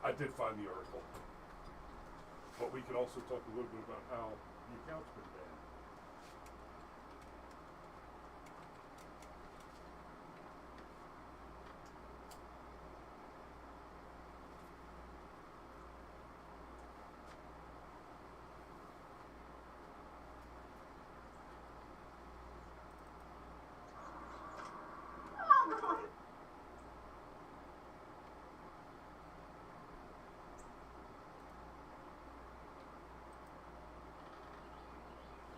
I did find the article. But we could also talk a little bit about how the account's been banned.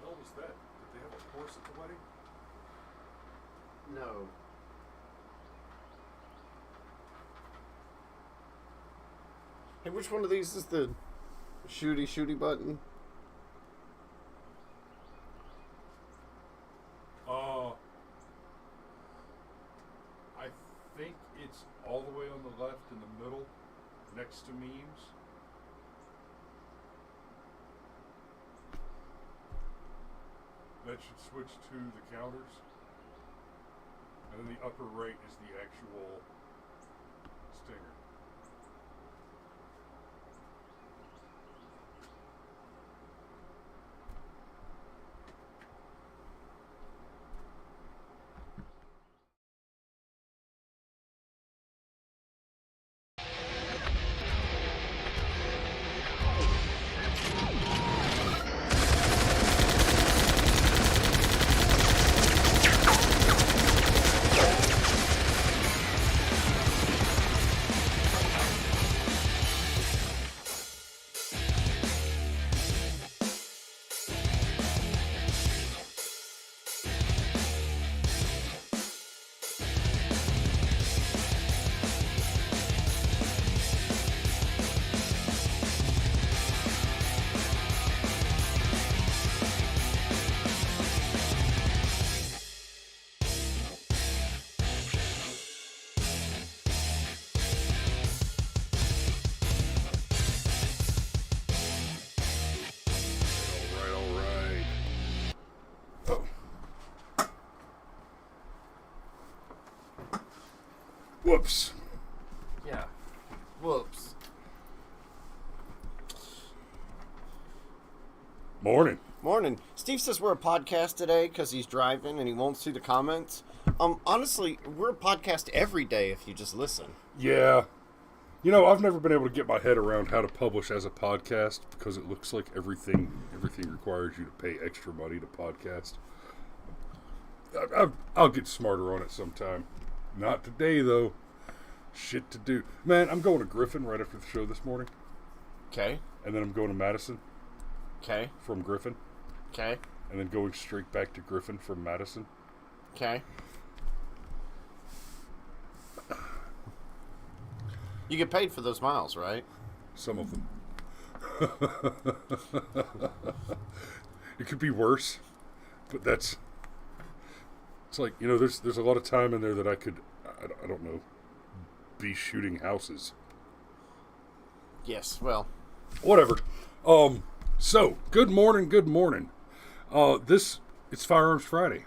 What was that? Did they have a horse at the wedding? No. Hey, which one of these is the shooty button? I think it's all the way on the left in the middle, next to memes. That should switch to the counters. And then the upper right is the actual stinger. Whoops. Yeah. Whoops. Morning. Morning. Steve says we're a podcast today because he's driving and he won't see the comments. Honestly, we're a podcast every day if you just listen. Yeah. You know, I've never been able to get my head around how to publish as a podcast because it looks like everything requires you to pay extra money to podcast. I'll get smarter on it sometime. Not today, though. Shit to do. Man, I'm going to Griffin right after the show this morning. Okay. And then I'm going to Madison. Okay. From Griffin. Okay. And then going straight back to Griffin from Madison. Okay. You get paid for those miles, right? Some of them. It could be worse, but it's like, you know, there's a lot of time in there that I could, I don't know, be shooting houses. Yes, well. Whatever. So, good morning. It's Firearms Friday.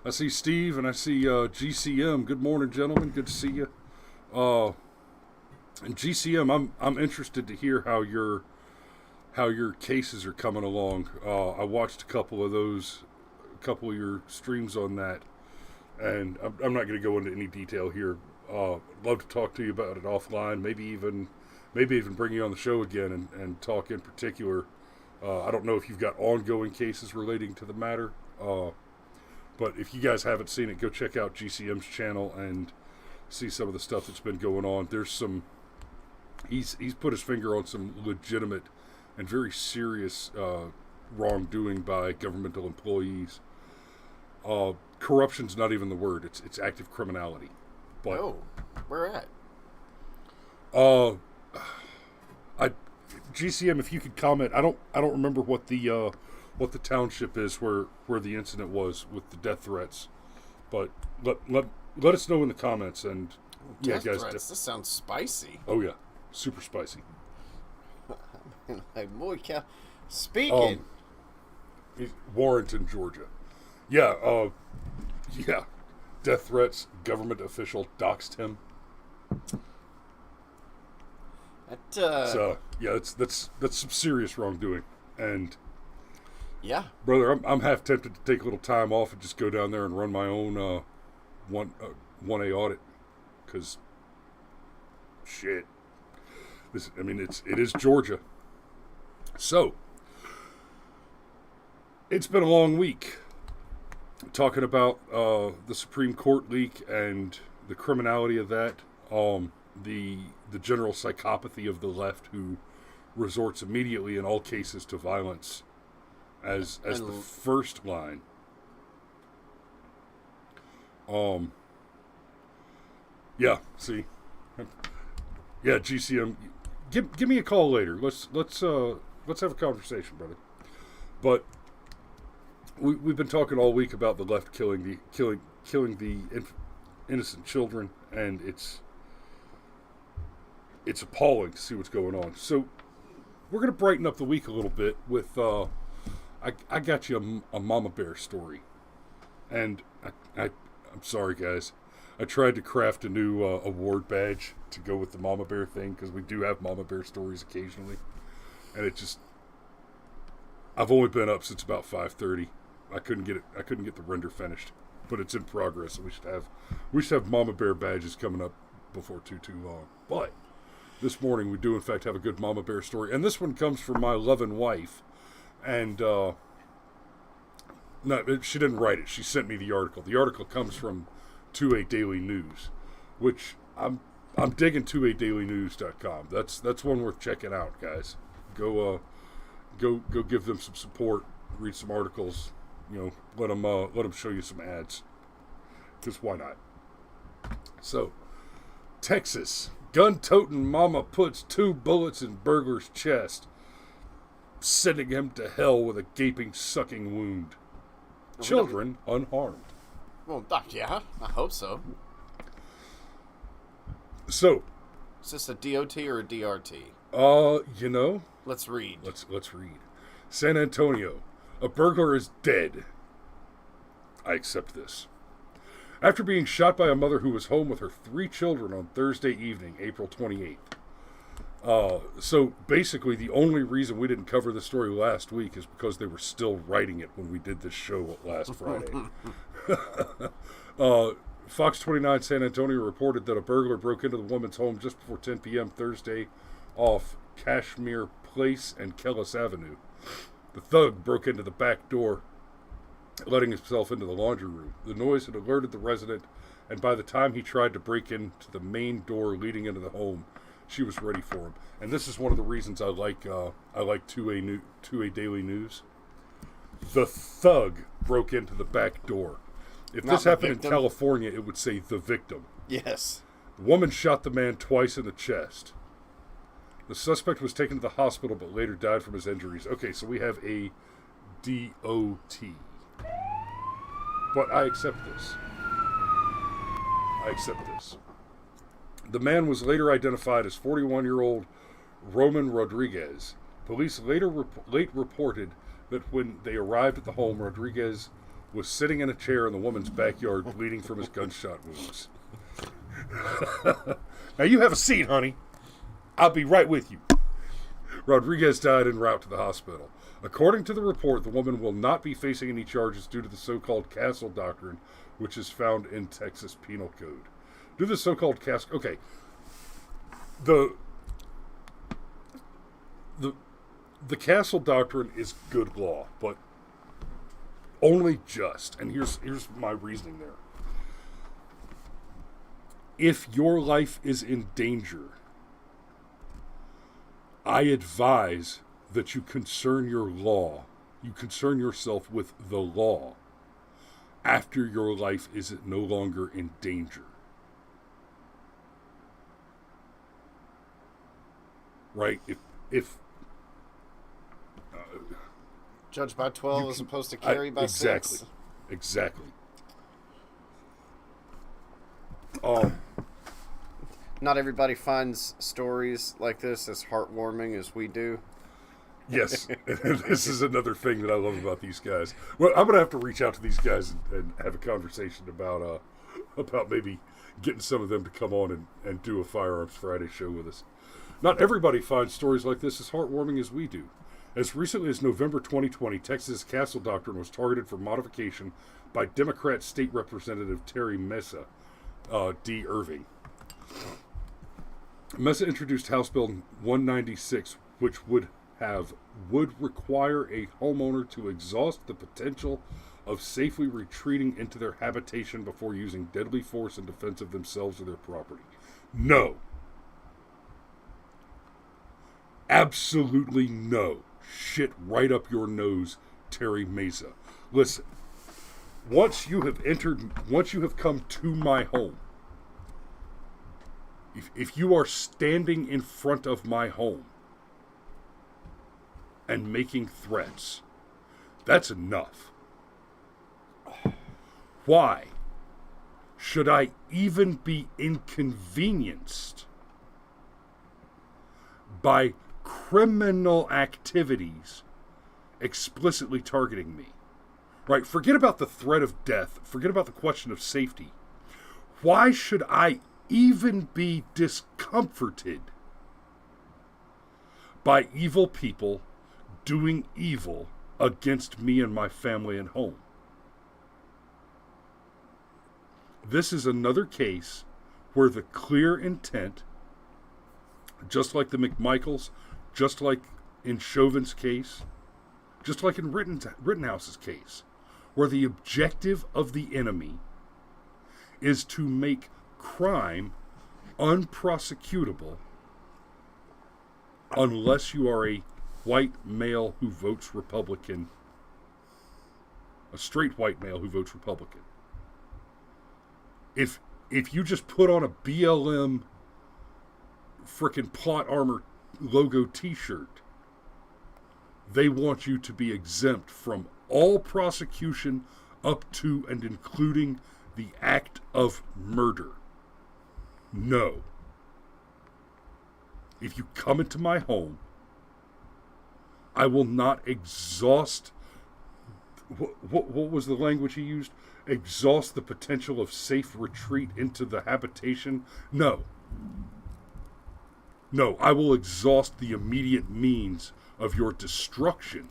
I see Steve and I see GCM. Good morning, gentlemen. Good to see you. And GCM, I'm interested to hear how your cases are coming along. I watched a couple of your streams on that, and I'm not going to go into any detail here. Love to talk to you about it offline. Maybe even bring you on the show again and talk in particular. I don't know if you've got ongoing cases relating to the matter, but if you guys haven't seen it, go check out GCM's channel and see some of the stuff that's been going on. There's some. He's put his finger on some legitimate and very serious wrongdoing by governmental employees. Corruption's not even the word. It's active criminality. But, where at? GCM, if you could comment, I don't remember what the township is where the incident was with the death threats, but let us know in the comments. And Death threats. This sounds spicy. Oh yeah, super spicy. Like, boy, speaking. Warrenton, Georgia. Yeah. Death threats. Government official doxed him. So yeah, that's some serious wrongdoing. And yeah, brother, I'm half tempted to take a little time off and just go down there and run my own 1A audit, because shit, it is Georgia. So it's been a long week talking about the Supreme Court leak and the criminality of that, the general psychopathy of the left, who resorts immediately in all cases to violence as the first line. Yeah, see, yeah, GCM, give me a call later. Let's have a conversation, brother. But we've been talking all week about the left killing the innocent children, and it's appalling to see what's going on. So we're gonna brighten up the week a little bit with I got you a mama bear story, and I'm sorry guys, I tried to craft a new award badge to go with the mama bear thing, because we do have mama bear stories occasionally, and I've only been up since about 5:30. I couldn't get the render finished, but it's in progress. So we should have mama bear badges coming up before too long. But this morning we do in fact have a good mama bear story, and this one comes from my loving wife. And no, she didn't write it. She sent me the article. The article comes from 2A Daily News, which I'm digging 2adailynews.com. That's one worth checking out, guys. Go give them some support. Read some articles. Let them show you some ads. Because why not? So, Texas, gun-toting mama puts 2 bullets in burglar's chest, sending him to hell with a gaping, sucking wound. Children unharmed. Well, yeah, I hope so. So, is this a DOT or a DRT? Let's read. Let's read. San Antonio, a burglar is dead. I accept this. After being shot by a mother who was home with her 3 children on Thursday evening, April 28th. So basically the only reason we didn't cover the story last week is because they were still writing it when we did this show last Friday. Fox 29 San Antonio reported that a burglar broke into the woman's home just before 10 p.m. Thursday off Kashmir Place and Kellis Avenue. The thug broke into the back door, letting himself into the laundry room. The noise had alerted the resident, and by the time he tried to break into the main door leading into the home, she was ready for him. And this is one of the reasons I like 2A Daily News. The thug broke into the back door. If this happened in California, it would say the victim. Yes. The woman shot the man twice in the chest. The suspect was taken to the hospital but later died from his injuries. Okay, so we have a DOT. But I accept this. The man was later identified as 41-year-old Roman Rodriguez. Police late reported that when they arrived at the home, Rodriguez was sitting in a chair in the woman's backyard, bleeding from his gunshot wounds. Now you have a seat, honey. I'll be right with you. Rodriguez died en route to the hospital. According to the report, the woman will not be facing any charges due to the so-called castle doctrine, which is found in Texas Penal Code. Do the so-called castle... Okay. The castle doctrine is good law, but only just. And here's my reasoning there. If your life is in danger, I advise that you concern yourself with the law after your life is no longer in danger. Right? If judge by 12 as opposed to carry by 6. Exactly. Not everybody finds stories like this as heartwarming as we do. Yes, this is another thing that I love about these guys. Well, I'm gonna have to reach out to these guys and have a conversation about maybe getting some of them to come on and do a Firearms Friday show with us. Not everybody finds stories like this as heartwarming as we do. As recently as November 2020, Texas' castle doctrine was targeted for modification by Democrat State Representative Terry Mesa D. Irving. Mesa introduced House Bill 196, which would require a homeowner to exhaust the potential of safely retreating into their habitation before using deadly force in defense of themselves or their property. No. Absolutely no. Shit right up your nose, Terry Mesa. Listen, once you have come to my home, if you are standing in front of my home and making threats, that's enough. Why should I even be inconvenienced by criminal activities explicitly targeting me? Right? Forget about the threat of death. Forget about the question of safety. Why should I even be discomforted by evil people doing evil against me and my family and home? This is another case where the clear intent, just like the McMichaels, just like in Chauvin's case, just like in Rittenhouse's case, where the objective of the enemy is to make crime unprosecutable unless you are a white male who votes Republican, a straight white male who votes Republican. If you just put on a BLM frickin' plot armor logo t-shirt, they want you to be exempt from all prosecution up to and including the act of murder. No. If you come into my home, I will not exhaust... What was the language he used? Exhaust the potential of safe retreat into the habitation? No. No, I will exhaust the immediate means of your destruction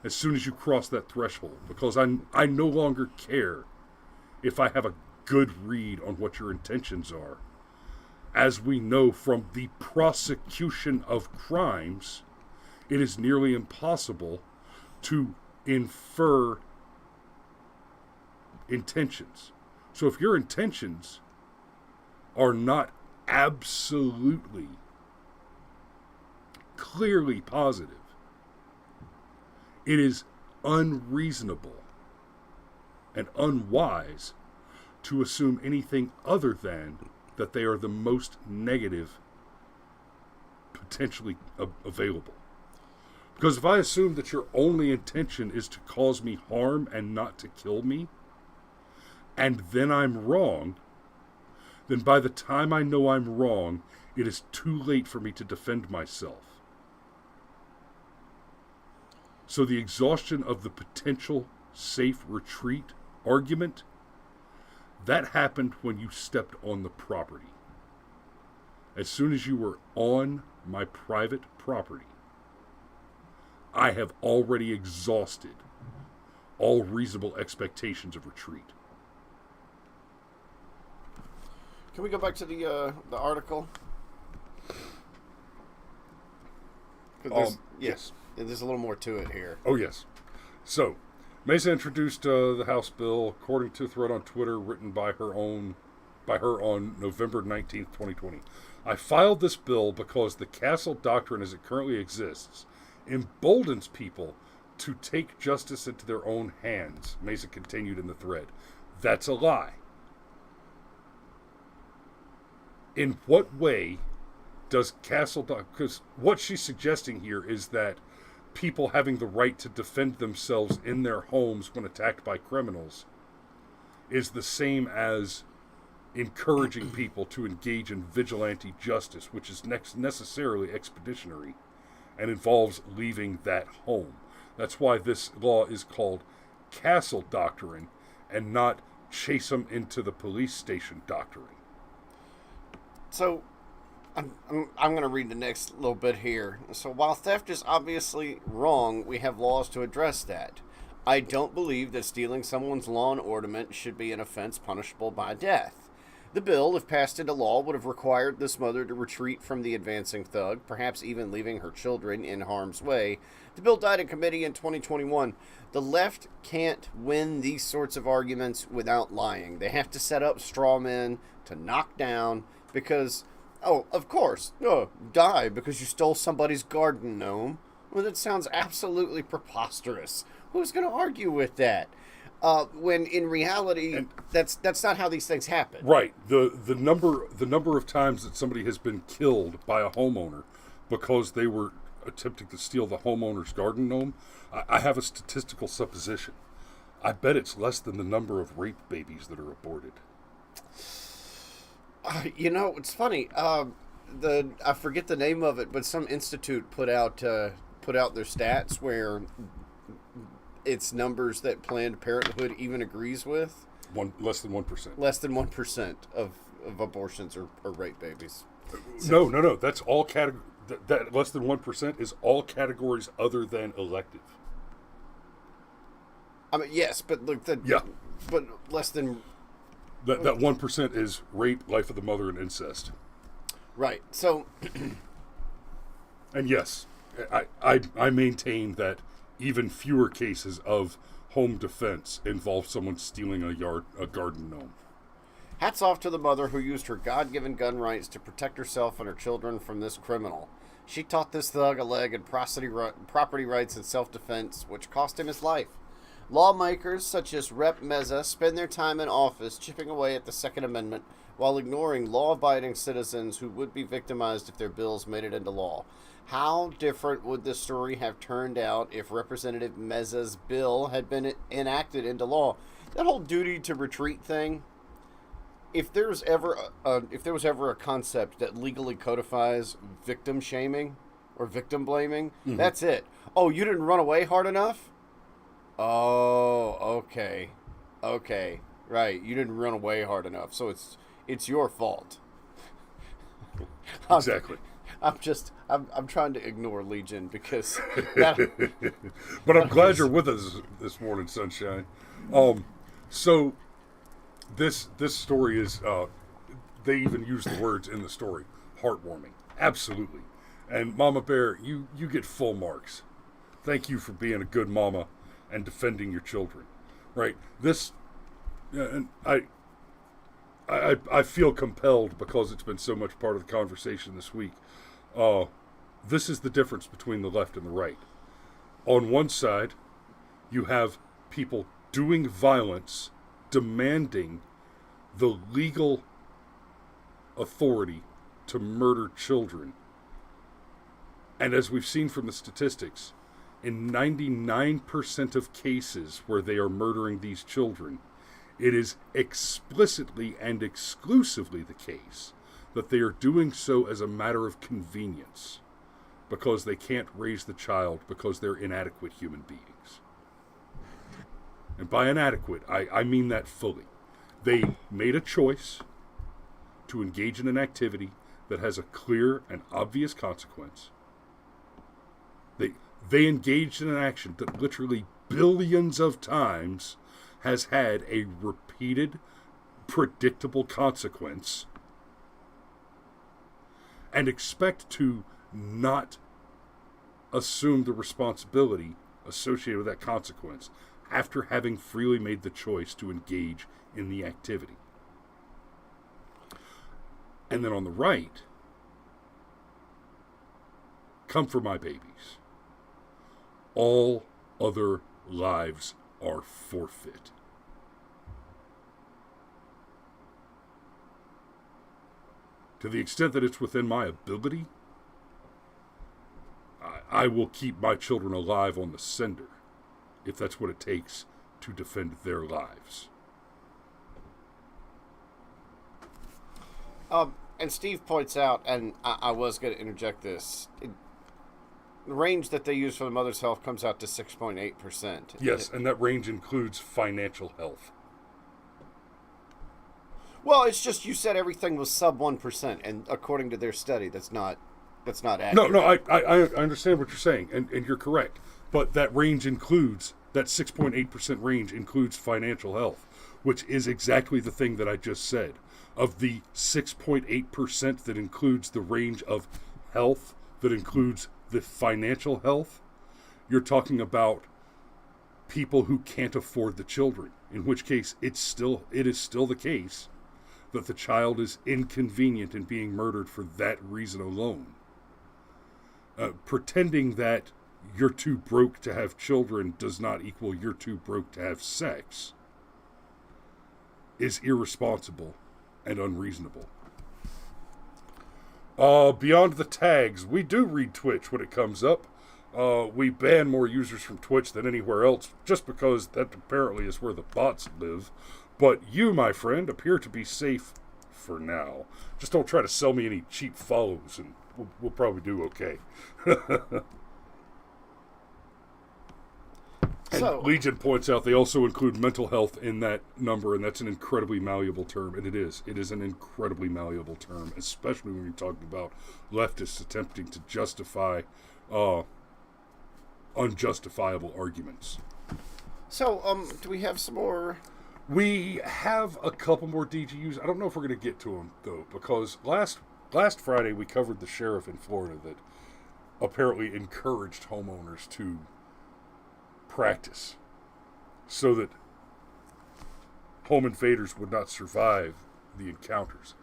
as soon as you cross that threshold, because I no longer care if I have a good read on what your intentions are. As we know from the prosecution of crimes, it is nearly impossible to infer intentions. So if your intentions are not absolutely clearly positive, it is unreasonable and unwise to assume anything other than that they are the most negative potentially available. Because if I assume that your only intention is to cause me harm and not to kill me, and then I'm wrong, then by the time I know I'm wrong, it is too late for me to defend myself. So the exhaustion of the potential safe retreat argument, that happened when you stepped on the property. As soon as you were on my private property, I have already exhausted all reasonable expectations of retreat. Can we go back to the article? Yes. There's a little more to it here. Oh, yes. So, Mesa introduced the House bill according to a thread on Twitter written by her on November 19th, 2020. I filed this bill because the castle doctrine as it currently exists emboldens people to take justice into their own hands, Mesa continued in the thread. That's a lie. In what way does castle doctrine... Because what she's suggesting here is that people having the right to defend themselves in their homes when attacked by criminals is the same as encouraging people to engage in vigilante justice, which is necessarily expeditionary and involves leaving that home. That's why this law is called castle doctrine and not chase them into the police station doctrine. So, I'm going to read the next little bit here. So while theft is obviously wrong, we have laws to address that. I don't believe that stealing someone's lawn ornament should be an offense punishable by death. The bill, if passed into law, would have required this mother to retreat from the advancing thug, perhaps even leaving her children in harm's way. The bill died in committee in 2021. The left can't win these sorts of arguments without lying. They have to set up straw men to knock down because, oh, of course, no, die because you stole somebody's garden gnome. Well, that sounds absolutely preposterous. Who's going to argue with that? When in reality, that's not how these things happen. Right. The number of times that somebody has been killed by a homeowner because they were attempting to steal the homeowner's garden gnome, I have a statistical supposition. I bet it's less than the number of rape babies that are aborted. It's funny. I forget the name of it, but some institute put out their stats where it's numbers that Planned Parenthood even agrees with. Less than 1%. Less than 1% of abortions are rape babies. So, no. That's all that less than 1% is all categories other than elective. I mean, yes, but look, but less than that 1% is rape, life of the mother, and incest. Right. So, and yes, I maintain that even fewer cases of home defense involve someone stealing a garden gnome. Hats off to the mother who used her God-given gun rights to protect herself and her children from this criminal. She taught this thug a leg in property rights and self-defense, which cost him his life. Lawmakers such as Rep. Meza spend their time in office chipping away at the Second Amendment while ignoring law-abiding citizens who would be victimized if their bills made it into law. How different would this story have turned out if Representative Meza's bill had been enacted into law? That whole duty to retreat thing, if there was ever a concept that legally codifies victim shaming or victim blaming, that's it. Oh, you didn't run away hard enough? Oh, okay, right. You didn't run away hard enough, so it's your fault. Exactly. I'm trying to ignore Legion because but I'm glad you're with us this morning, Sunshine. So this story is they even use the words in the story, heartwarming. Absolutely. And Mama Bear, you get full marks. Thank you for being a good mama and defending your children. Right? This and I feel compelled because it's been so much part of the conversation this week. This is the difference between the left and the right. On one side, you have people doing violence, demanding the legal authority to murder children. And as we've seen from the statistics, in 99% of cases where they are murdering these children, it is explicitly and exclusively the case that they are doing so as a matter of convenience because they can't raise the child because they're inadequate human beings. And by inadequate, I mean that fully. They made a choice to engage in an activity that has a clear and obvious consequence. They engaged in an action that literally billions of times has had a repeated, predictable consequence, and expect to not assume the responsibility associated with that consequence after having freely made the choice to engage in the activity. And then on the right, come for my babies. All other lives are forfeit. To the extent that it's within my ability, I will keep my children alive on the sender, if that's what it takes to defend their lives. And Steve points out, and I was going to interject this, the range that they use for the mother's health comes out to 6.8%. Yes, and that range includes financial health. Well, it's just you said everything was sub 1%, and according to their study, that's not accurate. No, I understand what you're saying, and you're correct. But that range includes, that 6.8% range includes financial health, which is exactly the thing that I just said. Of the 6.8% that includes the range of health, that includes the financial health, you're talking about people who can't afford the children, in which case it is still the case that the child is inconvenient in being murdered for that reason alone. Pretending that you're too broke to have children does not equal you're too broke to have sex is irresponsible and unreasonable. Beyond the tags, we do read Twitch when it comes up. We ban more users from Twitch than anywhere else, just because that apparently is where the bots live. But you, my friend, appear to be safe for now. Just don't try to sell me any cheap follows, and we'll probably do okay. And Legion points out they also include mental health in that number, and that's an incredibly malleable term, and it is. It is an incredibly malleable term, especially when you're talking about leftists attempting to justify unjustifiable arguments. So, do we have some more? We have a couple more DGUs. I don't know if we're going to get to them, though, because last Friday we covered the sheriff in Florida that apparently encouraged homeowners to practice so that home invaders would not survive the encounters.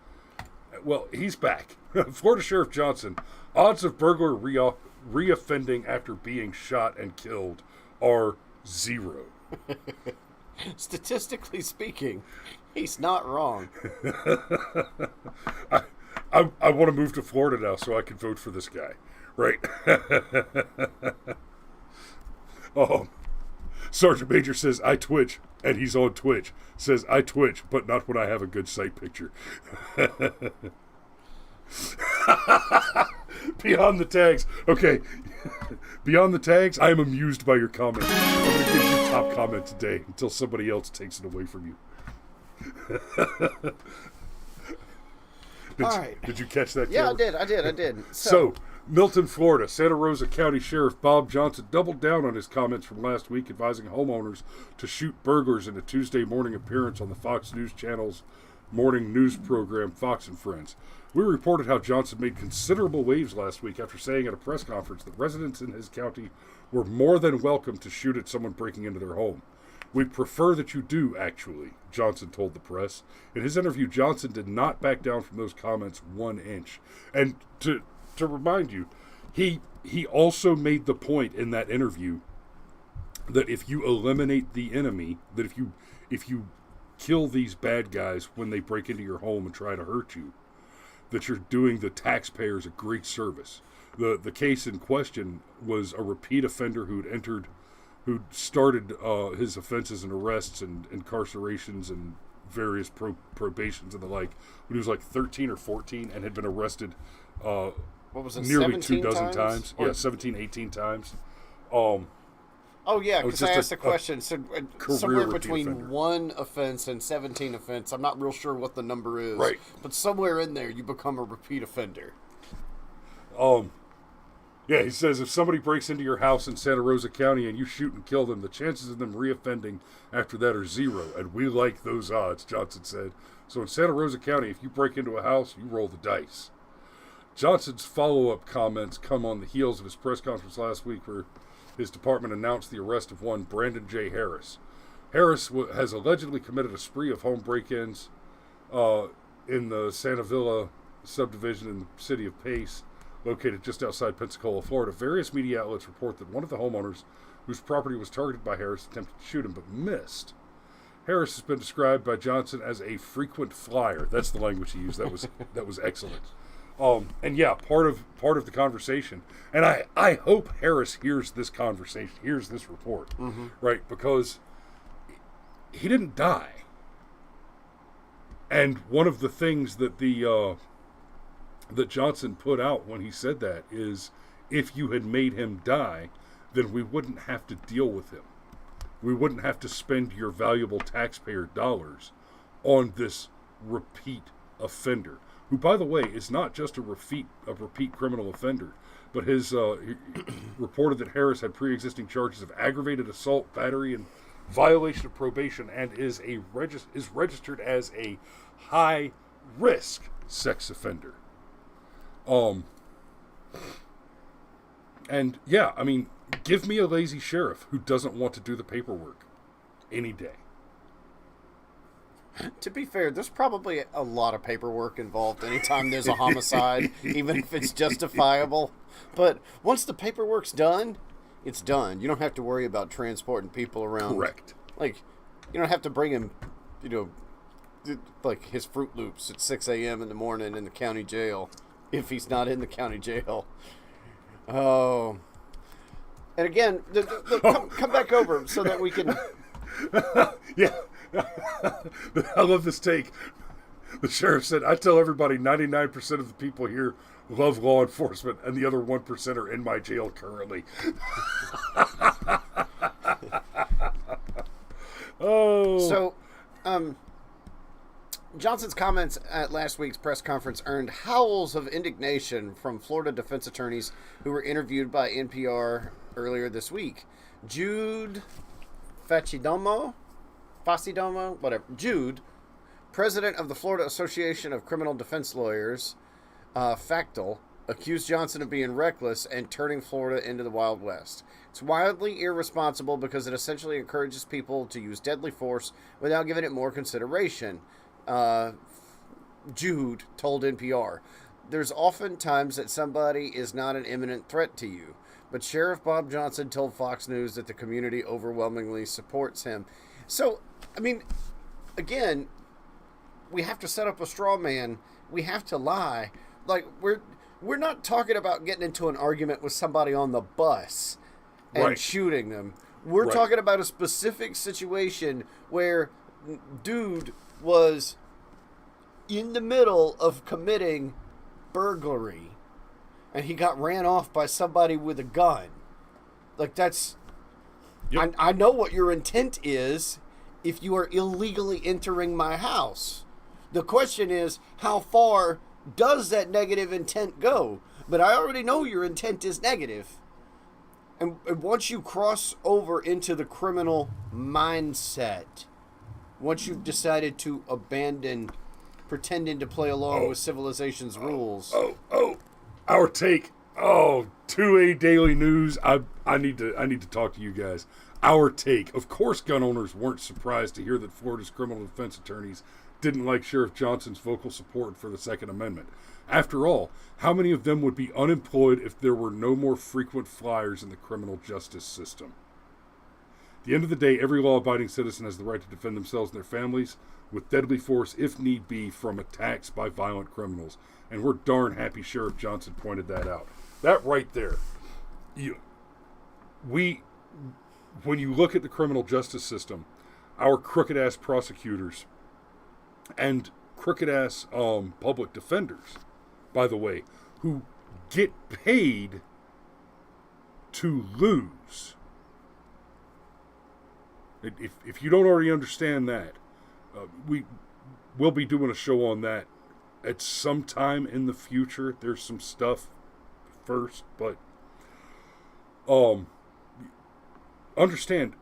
Well, he's back. Florida Sheriff Johnson, odds of burglar reoffending after being shot and killed are 0. Statistically speaking, he's not wrong. I want to move to Florida now so I can vote for this guy. Right. Sergeant Major says, I twitch, and he's on Twitch. Says, I twitch, but not when I have a good sight picture. Beyond the tags. Okay. Beyond the tags, I am amused by your comment. I'm going to give you top comment today until somebody else takes it away from you. Did you catch that, Yeah, Taylor? I did. So, Milton, Florida, Santa Rosa County Sheriff Bob Johnson doubled down on his comments from last week, advising homeowners to shoot burglars in a Tuesday morning appearance on the Fox News Channel's morning news program, Fox and Friends. We reported how Johnson made considerable waves last week after saying at a press conference that residents in his county were more than welcome to shoot at someone breaking into their home. We'd prefer that you do, actually, Johnson told the press. In his interview, Johnson did not back down from those comments 1 inch. And to remind you, he also made the point in that interview that if you eliminate the enemy, that if you kill these bad guys when they break into your home and try to hurt you, that you're doing the taxpayers a great service. The case in question was a repeat offender who'd started his offenses and arrests and incarcerations and various probations and the like when he was like 13 or 14 and had been arrested what was it, nearly 24 times? Yeah, 17, 18 times. Oh, yeah, because I asked the question. So, somewhere between offender. 1 offense and 17 offense. I'm not real sure what the number is. Right. But somewhere in there, you become a repeat offender. Yeah, he says if somebody breaks into your house in Santa Rosa County and you shoot and kill them, the chances of them reoffending after that are 0. And we like those odds, Johnson said. So in Santa Rosa County, if you break into a house, you roll the dice. Johnson's follow-up comments come on the heels of his press conference last week where his department announced the arrest of one Brandon J. Harris. Harris has allegedly committed a spree of home break-ins in the Santa Villa subdivision in the city of Pace, located just outside Pensacola, Florida. Various media outlets report that one of the homeowners whose property was targeted by Harris attempted to shoot him but missed. Harris has been described by Johnson as a frequent flyer. That's the language he used. That was excellent. And yeah, part of the conversation, and I hope Harris hears this conversation, hears this report, right? Because he didn't die. And one of the things that that Johnson put out when he said that is, if you had made him die, then we wouldn't have to deal with him. We wouldn't have to spend your valuable taxpayer dollars on this repeat offender, who, by the way, is not just a repeat criminal offender, but his he reported that Harris had pre-existing charges of aggravated assault, battery, and violation of probation, and is registered as a high risk sex offender. And yeah, I mean, give me a lazy sheriff who doesn't want to do the paperwork any day. To be fair, there's probably a lot of paperwork involved anytime there's a homicide, even if it's justifiable. But once the paperwork's done, it's done. You don't have to worry about transporting people around. Correct. Like, you don't have to bring him, like his Fruit Loops at 6 a.m. in the morning in the county jail, if he's not in the county jail. Oh. And again, come back over so that we can... Yeah. I love this take. The sheriff said, I tell everybody 99% of the people here love law enforcement, and the other 1% are in my jail currently. Oh. So, Johnson's comments at last week's press conference earned howls of indignation from Florida defense attorneys who were interviewed by NPR earlier this week. Jude Facidomo, Jude, president of the Florida Association of Criminal Defense Lawyers, FACTL, accused Johnson of being reckless and turning Florida into the Wild West. It's wildly irresponsible because it essentially encourages people to use deadly force without giving it more consideration, Jude told NPR. There's often times that somebody is not an imminent threat to you, but Sheriff Bob Johnson told Fox News that the community overwhelmingly supports him. So, I mean, again, we have to set up a straw man. We have to lie. Like, we're not talking about getting into an argument with somebody on the bus and shooting them. We're talking about a specific situation where dude was in the middle of committing burglary and he got ran off by somebody with a gun. Like, that's... Yep. I know what your intent is if you are illegally entering my house. The question is, how far does that negative intent go? But I already know your intent is negative. And once you cross over into the criminal mindset, once you've decided to abandon pretending to play along with civilization's rules. Our take. 2A Daily News. I need to talk to you guys. Our take. Of course, gun owners weren't surprised to hear that Florida's criminal defense attorneys didn't like Sheriff Johnson's vocal support for the Second Amendment. After all, how many of them would be unemployed if there were no more frequent flyers in the criminal justice system? At the end of the day, every law-abiding citizen has the right to defend themselves and their families with deadly force, if need be, from attacks by violent criminals. And we're darn happy Sheriff Johnson pointed that out. That right there. When you look at the criminal justice system, our crooked-ass prosecutors and crooked-ass public defenders, by the way, who get paid to lose. If you don't already understand that, we'll be doing a show on that at some time in the future. There's some stuff first, but understand,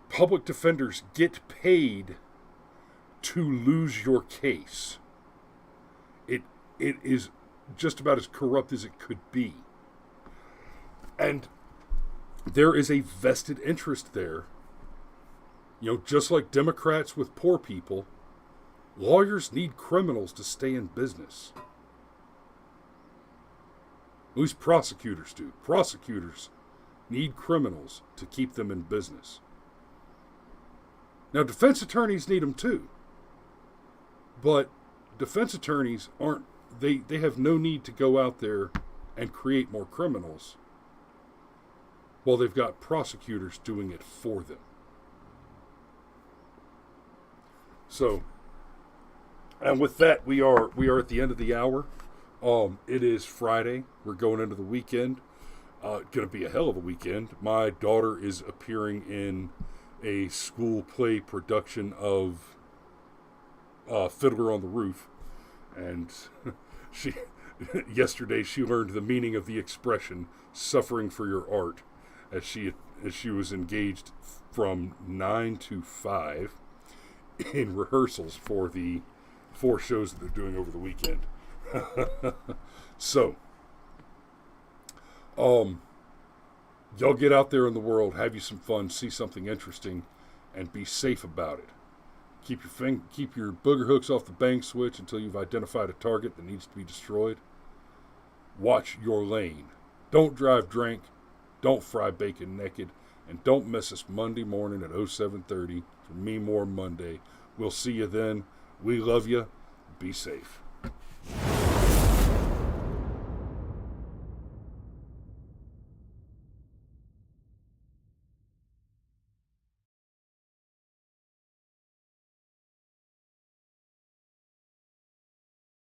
public defenders get paid to lose your case. It is just about as corrupt as it could be. And there is a vested interest there. You know, just like Democrats with poor people, lawyers need criminals to stay in business. At least prosecutors do. Prosecutors need criminals to keep them in business. Now, defense attorneys need them too. But defense attorneys aren't, they have no need to go out there and create more criminals while they've got prosecutors doing it for them. So, and with that, we are at the end of the hour. It is Friday. We're going into the weekend. Going to be a hell of a weekend. My daughter is appearing in a school play production of Fiddler on the Roof, and she yesterday she learned the meaning of the expression "suffering for your art," as she was engaged from 9 to 5 in rehearsals for the 4 shows that they're doing over the weekend. So, y'all get out there in the world, have you some fun, see something interesting, and be safe about it. Keep your booger hooks off the bang switch until you've identified a target that needs to be destroyed. Watch your lane. Don't drive drunk. Don't fry bacon naked. And don't miss us Monday morning at 07:30 for Me More Monday. We'll see you then. We love you. Be safe.